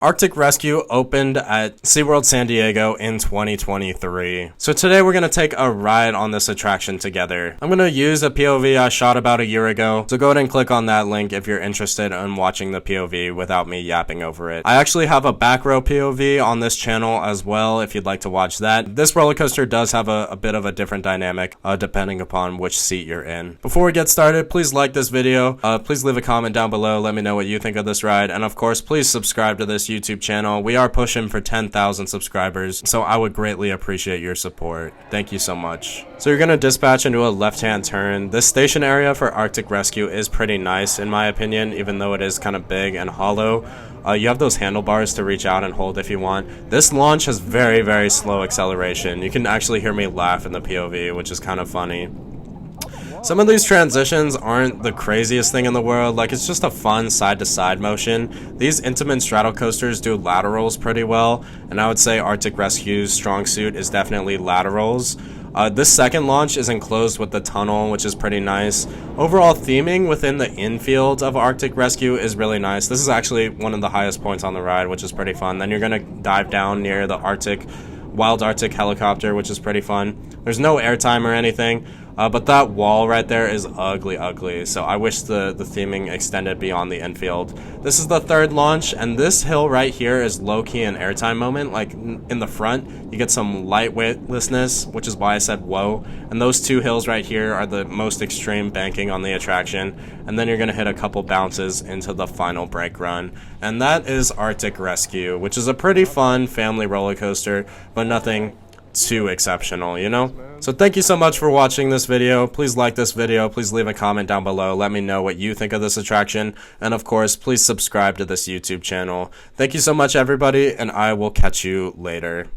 Arctic Rescue opened at SeaWorld San Diego in 2023. So today we're going to take a ride on this attraction together. I'm going to use a POV I shot about a year ago, so go ahead and click on that link if you're interested in watching the POV without me yapping over it. I actually have a back row POV on this channel as well if you'd like to watch that. This roller coaster does have a bit of a different dynamic depending upon which seat you're in. Before we get started, please like this video, please leave a comment down below, let me know what you think of this ride, and of course please subscribe to this YouTube channel. We are pushing for 10,000 subscribers, so I would greatly appreciate your support. Thank you so much. So you're going to dispatch into a left-hand turn. This station area for Arctic Rescue is pretty nice in my opinion, even though it is kind of big and hollow. You have those handlebars to reach out and hold if you want. This launch has very slow acceleration. You can actually hear me laugh in the POV, which is kind of funny. Some of these transitions aren't the craziest thing in the world, like it's just a fun side-to-side motion. These intamin straddle coasters do laterals pretty well, and I would say Arctic Rescue's strong suit is definitely laterals. This second launch is enclosed with the tunnel, which is pretty nice. Overall theming within the infield of Arctic Rescue is really nice. This is actually one of the highest points on the ride, which is pretty fun. Then you're going to dive down near the Wild Arctic helicopter, which is pretty fun. There's no airtime or anything. But that wall right there is ugly, so I wish the theming extended beyond the infield. This is the third launch, and this hill right here is low-key an airtime moment. Like, in the front, you get some lightweightlessness, which is why I said whoa. And those two hills right here are the most extreme banking on the attraction. And then you're going to hit a couple bounces into the final brake run. And that is Arctic Rescue, which is a pretty fun family roller coaster, but nothing too exceptional, you know? So thank you so much for watching this video. Please like this video, please leave a comment down below, let me know what you think of this attraction, and of course please subscribe to this YouTube channel. Thank you so much everybody, and I will catch you later.